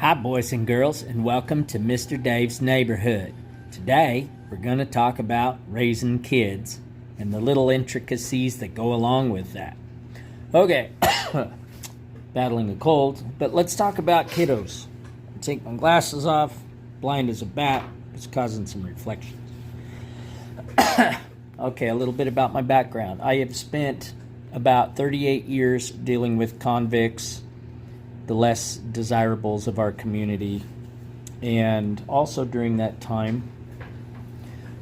Hi, boys and girls, and welcome to Mr. Dave's Neighborhood. Today, we're going to talk about raising kids and the little intricacies that go along with that. Okay, battling a cold, but let's talk about kiddos. I take my glasses off, blind as a bat, it's causing some reflections. Okay, a little bit about my background. I have spent about 38 years dealing with convicts, the less desirables of our community, and also during that time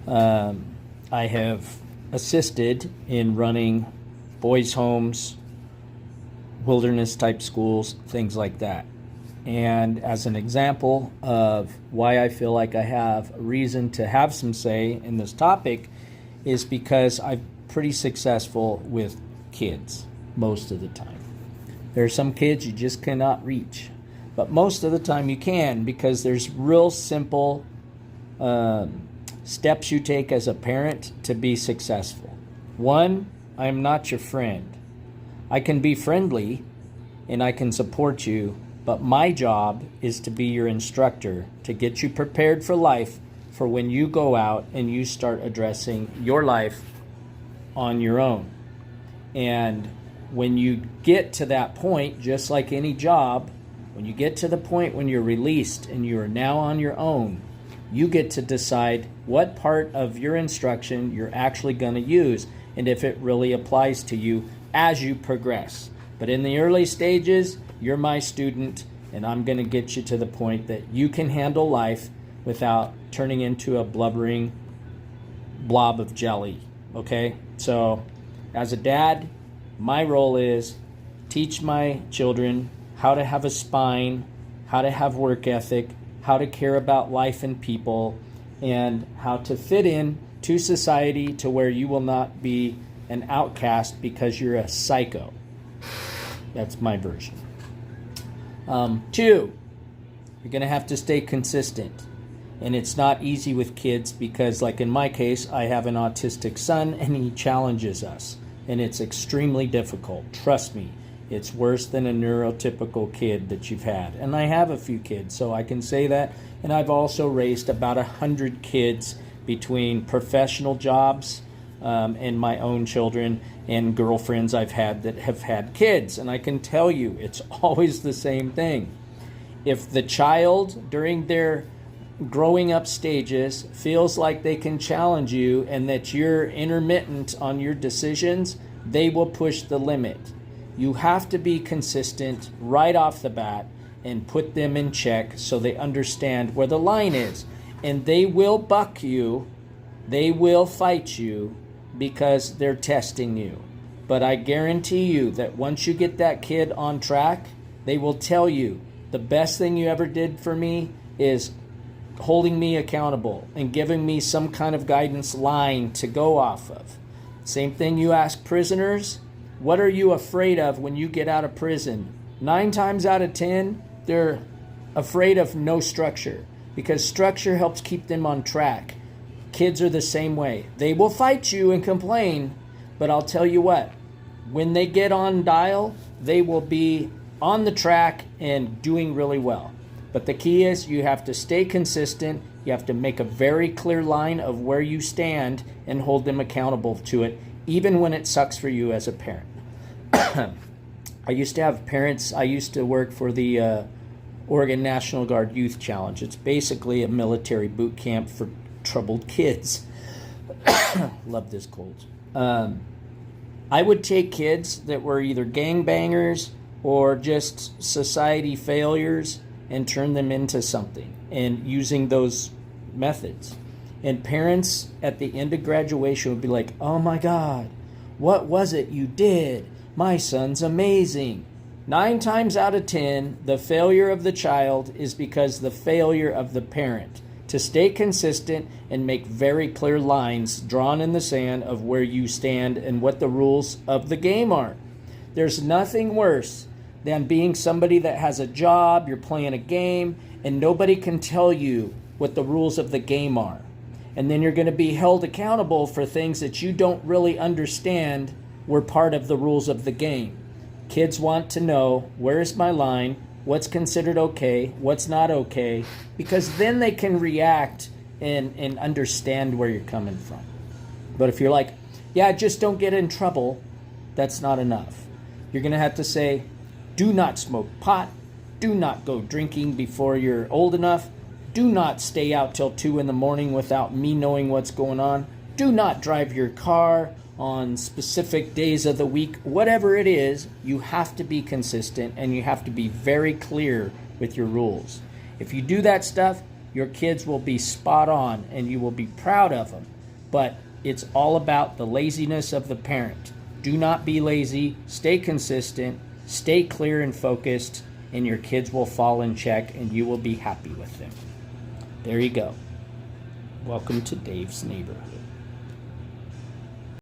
I have assisted in running boys' homes, wilderness type schools, things like that. And as an example of why I feel like I have a reason to have some say in this topic is because I'm pretty successful with kids most of the time. There are some kids you just cannot reach, but most of the time you can, because there's real simple steps you take as a parent to be successful. One, I'm not your friend. I can be friendly and I can support you, but my job is to be your instructor, to get you prepared for life, for when you go out and you start addressing your life on your own. And when you get to that point, just like any job, when you get to the point when you're released and you are now on your own, you get to decide what part of your instruction you're actually going to use and if it really applies to you as you progress. But in the early stages, you're my student, and I'm going to get you to the point that you can handle life without turning into a blubbering blob of jelly. Okay? So, as a dad, my role is teach my children how to have a spine, how to have work ethic, how to care about life and people, and how to fit in to society to where you will not be an outcast because you're a psycho. That's my version. Two, you're going to have to stay consistent. And it's not easy with kids because, like in my case, I have an autistic son and he challenges us. And it's extremely difficult. Trust me, it's worse than a neurotypical kid that you've had. And I have a few kids, so I can say that. And I've also raised about 100 kids between professional jobs and my own children and girlfriends I've had that have had kids. And I can tell you, it's always the same thing. If the child, during their growing up stages, feels like they can challenge you and that you're intermittent on your decisions, they will push the limit. You have to be consistent right off the bat and put them in check so they understand where the line is. And they will buck you, they will fight you because they're testing you. But I guarantee you that once you get that kid on track, they will tell you, the best thing you ever did for me is holding me accountable and giving me some kind of guidance line to go off of. Same thing you ask prisoners, what are you afraid of when you get out of prison? 9 times out of 10, they're afraid of no structure because structure helps keep them on track. Kids are the same way. They will fight you and complain, but I'll tell you what, when they get on dial, they will be on the track and doing really well. But the key is you have to stay consistent. You have to make a very clear line of where you stand and hold them accountable to it, even when it sucks for you as a parent. I used to have parents, I used to work for the Oregon National Guard Youth Challenge. It's basically a military boot camp for troubled kids. Love this cold. I would take kids that were either gangbangers or just society failures and turn them into something, and using those methods. And parents at the end of graduation would be like, oh my God, what was it you did? My son's amazing. 9 times out of 10, the failure of the child is because the failure of the parent to stay consistent and make very clear lines drawn in the sand of where you stand and what the rules of the game are. There's nothing worse than being somebody that has a job, you're playing a game, and nobody can tell you what the rules of the game are. And then you're going to be held accountable for things that you don't really understand were part of the rules of the game. Kids want to know, where is my line? what's considered okay, what's not okay, because then they can react and understand where you're coming from. But if you're like, yeah, just don't get in trouble, that's not enough. You're going to have to say, do not smoke pot, do not go drinking before you're old enough, do not stay out till 2 in the morning without me knowing what's going on, do not drive your car on specific days of the week. Whatever it is, you have to be consistent and you have to be very clear with your rules. If you do that stuff, your kids will be spot on and you will be proud of them. But it's all about the laziness of the parent. Do not be lazy, stay consistent, stay clear and focused, and your kids will fall in check and you will be happy with them. There you go. Welcome to Dave's Neighborhood.